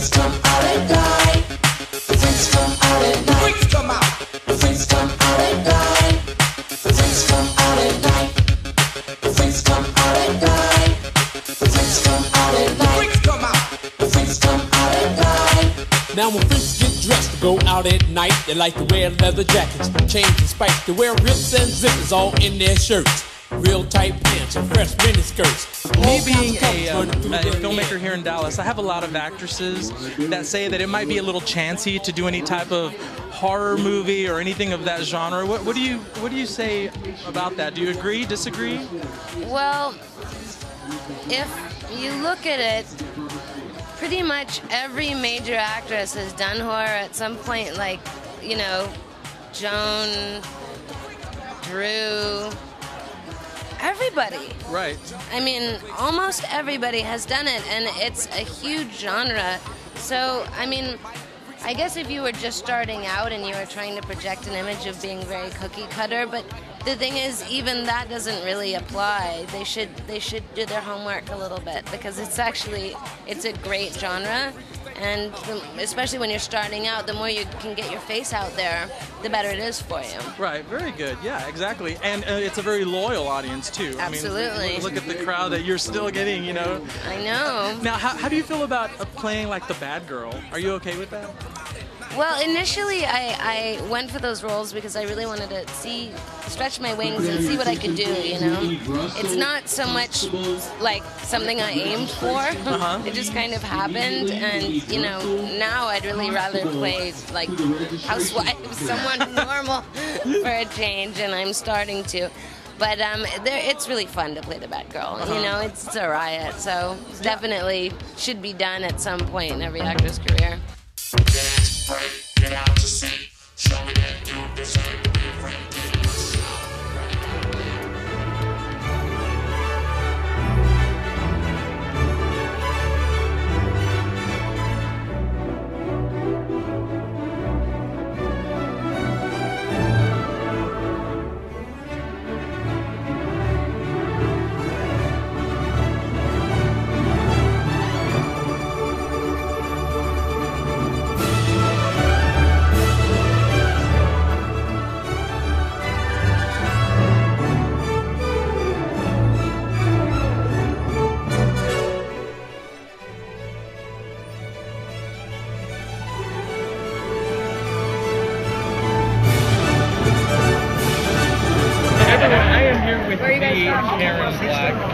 freaks come out at night. The freaks come out at night. Freaks come out. The freaks come out at night. The freaks come out at night. The freaks come out at night. The freaks come out at night. Freaks come out. The freaks come out at night. Now when freaks get dressed to go out at night, they like to wear leather jackets, chains and spikes. They wear rips and zippers all in their shirts. Real tight pants and fresh mini skirts. Me being a filmmaker here in Dallas, I have a lot of actresses that say that it might be a little chancy to do any type of horror movie or anything of that genre. What do you say about that? Do you agree, disagree? Well, if you look at it, pretty much every major actress has done horror at some point, like, you know, Joan, Drew, everybody. Right. I mean, almost everybody has done it, and it's a huge genre. So, I mean, I guess if you were just starting out and you were trying to project an image of being very cookie cutter, but the thing is, even that doesn't really apply. They should do their homework a little bit, because it's a great genre, and especially when you're starting out, the more you can get your face out there, the better it is for you. Right, very good. Yeah, exactly. And it's a very loyal audience too. Absolutely. I mean, look at the crowd that you're still getting, you know. I know. Now, how do you feel about playing like the bad girl? Are you okay with that? Well, initially I went for those roles because I really wanted to stretch my wings and see what I could do, you know? It's not so much like something I aimed for. It just kind of happened, and, you know, now I'd really rather play like housewife, someone normal for a change, and I'm starting to. But it's really fun to play the bad girl. You know, it's a riot, so definitely should be done at some point in every actor's career. Get out to sea, show me that you deserve to be free.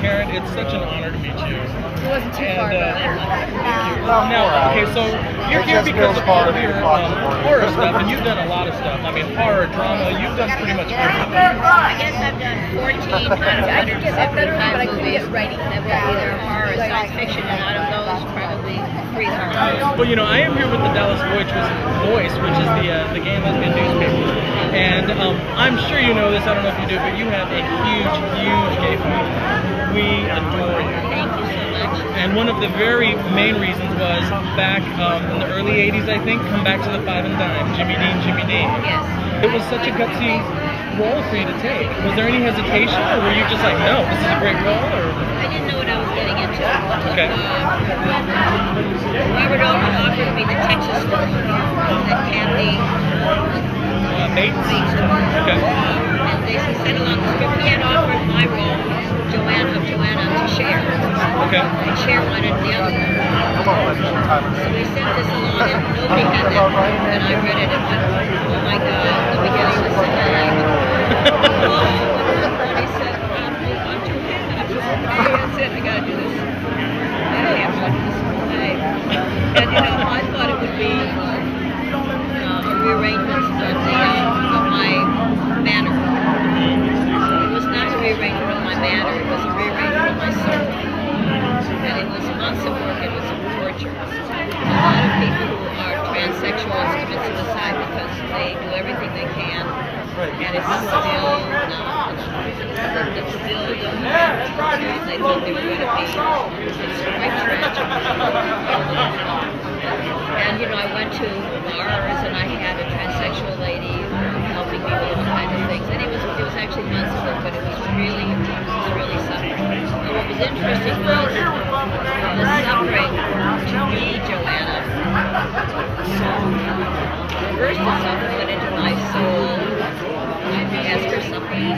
Karen, it's such an honor to meet you. It wasn't too far, Now, okay, so you're here because of all of your horror stuff, and you've done a lot of stuff. I mean, horror, drama, you've done pretty much everything. I guess I've done 14 times, 175 movies that were either horror or science fiction, and out of those, probably 3 horror. Well, you know, I am here with the Dallas Voice, which is the gay and lesbian newspaper. And I'm sure you know this, I don't know if you do, but you have a huge, huge gay following. We adore you. Thank you so much. And one of the very main reasons was back in the early 80s, I think, Come Back to the Five and Dime, Jimmy Dean, Jimmy Dean. Yes. It was such a gutsy role for you to take. Was there any hesitation, or were you just like, no, this is a great role? Or? I didn't know what I was getting into. Okay. Robert offered me the Texas film that Candy Bates? Okay. And they sent along the script. He had offered my role, Joanna, to Cher. Okay. And Cher wanted the other one. So they sent this along, and nobody had that one. And I read it and went, oh my God, let me get you the second language. And he said, I'm Joanna. I said, okay, that's it, I gotta do this. Hey, I'm gonna do this play. And you know, I thought it would be a rearrangement of my manner. It was not a rearrangement of my manner, it was a rearrangement of my soul. And it was months of work, it was torture. A lot of people who are transsexuals commit suicide because they do everything they can, and it's still not. It's still the man they thought they were going to be. It's quite tragic. And you know, I went to bars and I had a transsexual lady helping me with all kinds of things. And it was actually months of work, but it was really suffering. And what was interesting was the suffering to me, Joanna, reversed itself and went into my soul. I asked her something.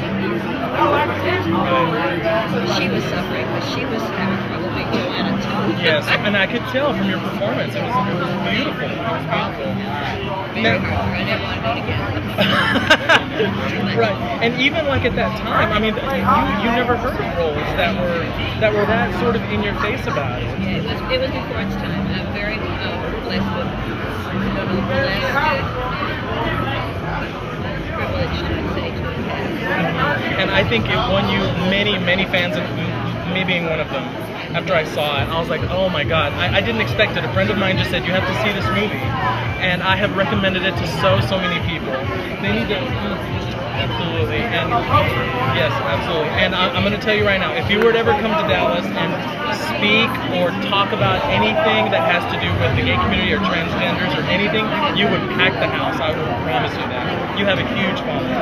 She was suffering, but she was having trouble being Joanna too. Yes, and I could tell from your performance. It was beautiful. It was beautiful. Very hard. I never want to do it again. Right, and even like at that time, I mean, you never heard of roles that were that sort of in your face about it. Yeah, it was before its time. I'm very blessed with privileged, I would say, to have had. And I think it won you many fans, and me being one of them. After I saw it, I was like, oh my god, I didn't expect it. A friend of mine just said, you have to see this movie. And I have recommended it to so many people. They need to, absolutely, and yes, absolutely. And I'm going to tell you right now, if you were to ever come to Dallas and speak or talk about anything that has to do with the gay community or transgenders or anything, you would pack the house, I will promise you that. You have a huge following.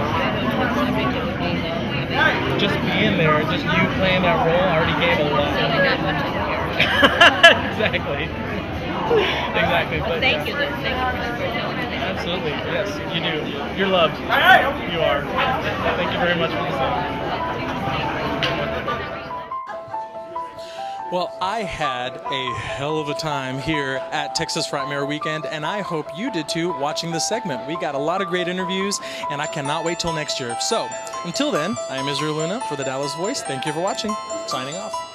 Just being there, just you playing that role already gave a lot. Exactly. Exactly. But Thank you, though. Thank you for telling me that. absolutely, yes, you do. You're loved. You are. Thank you very much for listening. Well, I had a hell of a time here at Texas Frightmare Weekend, and I hope you did too watching this segment. We got a lot of great interviews, and I cannot wait till next year. So, until then, I am Israel Luna for the Dallas Voice. Thank you for watching. Signing off.